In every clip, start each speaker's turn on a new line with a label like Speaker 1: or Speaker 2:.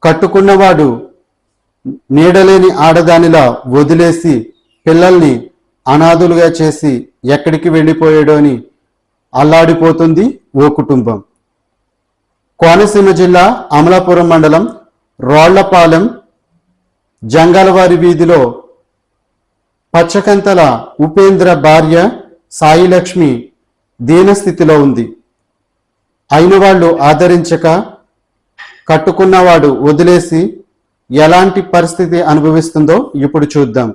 Speaker 1: కట్టుకున్నవాడు నీడలేని ఆడదానిలా వదిలేసి పిల్లల్ని అనాథులుగా చేసి ఎక్కడికి వెళ్ళిపోయాడో అని అల్లాడిపోతుంది ఓ కుటుంబం. కోనసీమ జిల్లా అమలాపురం మండలం రోళ్లపాలెం జంగాలవారి వీధిలో పచ్చకంతల ఉపేంద్ర భార్య సాయిలక్ష్మి దీనస్థితిలో ఉంది. అయిన వాళ్ళు ఆదరించక కట్టుకున్నవాడు వదిలేసి ఎలాంటి పరిస్థితి అనుభవిస్తుందో ఇప్పుడు చూద్దాం.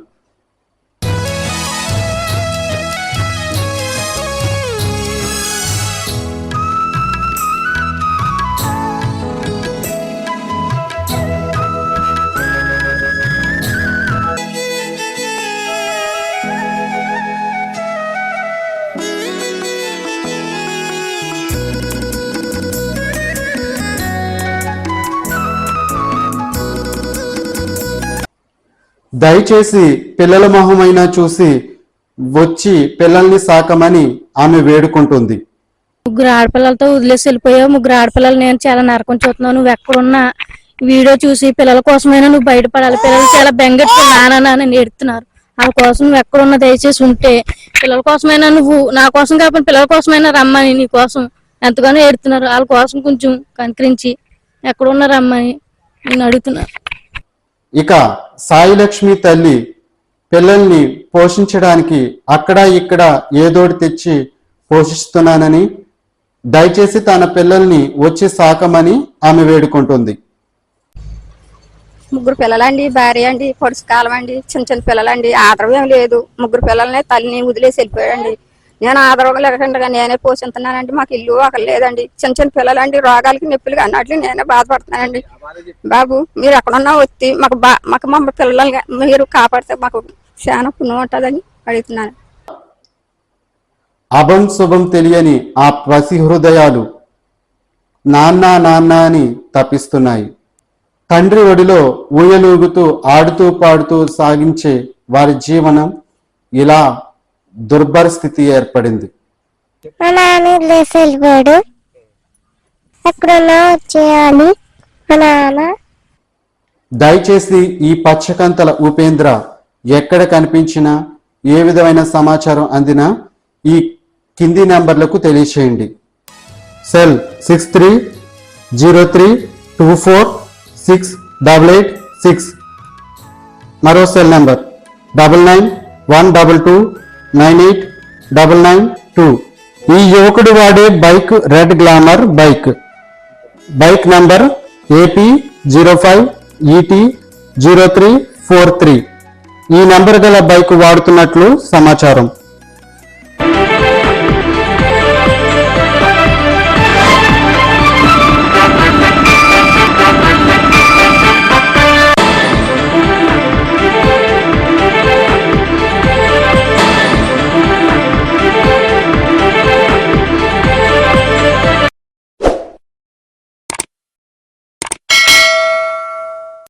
Speaker 1: దయచేసి పిల్లల మొహమైనా చూసి వచ్చి పిల్లల్ని సాకమని ఆమె వేడుకుంటుంది.
Speaker 2: ముగ్గురు ఆడపిల్లలతో వదిలేసి వెళ్ళిపోయావు. ముగ్గురు ఆడపిల్లలు నేను చాలా నరకం చూస్తున్నావు. నువ్వు ఎక్కడున్నా వీడియో చూసి పిల్లల కోసమైనా నువ్వు బయటపడాలి. పిల్లలు చాలా బెంగెట్టుకున్నానని నేడుతున్నారు. వాళ్ళ కోసం నువ్వు ఎక్కడున్నా దయచేసి ఉంటే పిల్లల కోసమైనా నువ్వు నా కోసం కాకపోతే పిల్లల కోసమైనా రమ్మని నీ కోసం ఎంతగానో ఏడుతున్నారు. వాళ్ళ కోసం కొంచెం కనికరించి ఎక్కడున్నా రమ్మని నేను అడుగుతున్నాను.
Speaker 1: ఇక సాయిలక్ష్మి తల్లి పిల్లల్ని పోషించడానికి అక్కడ ఇక్కడ ఏదోటి తెచ్చి పోషిస్తున్నానని దయచేసి తన పిల్లల్ని వచ్చి సాకమని ఆమె వేడుకుంటుంది.
Speaker 3: ముగ్గురు పిల్లలండి, భార్య అండి, పొడుసు కాలం అండి, చిన్న చిన్న పిల్లలండి. ఆదరం ఏం లేదు. ముగ్గురు పిల్లల్ని తల్లిని వదిలేసి వెళ్ళిపోయాడండి. నేను ఆదరణ లేకుండా నేనే పోషిస్తున్నానండి. మాకు ఇల్లు అక్కడ లేదండి. చిన్న చిన్న పిల్లలండి, రోగాలకి నొప్పులు అన్నట్లు నేనే బాధపడుతున్నానండి. బాబు మీరు ఎక్కడున్నా వచ్చి మాకు మా పిల్లల్ని మీరు కాపాడితే మాకు చాలా పుణ్యం ఉంటుందని అడుగుతున్నాను.
Speaker 1: అభం శుభం తెలియని ఆ పసి హృదయాలు నాన్న నాన్న అని తప్పిస్తున్నాయి. తండ్రి ఒడిలో ఊయలూగుతూ ఆడుతూ పాడుతూ సాగించే వారి జీవనం ఇలా దుర్భర స్థితి ఏర్పడింది. దయచేసి ఈ పచ్చకంతల ఉపేంద్ర ఎక్కడ కనిపించినా ఏ విధమైన సమాచారం అందినా ఈ కింది నెంబర్లకు తెలియచేయండి. సెల్ 6303246886. మరో సెల్ నెంబర్ 9912298992. ఈ యువకుడు వాడే bike red glamour bike number AP05ET0343. ఈ నంబర్ గల బైక్ వాడుతున్నట్లు సమాచారం.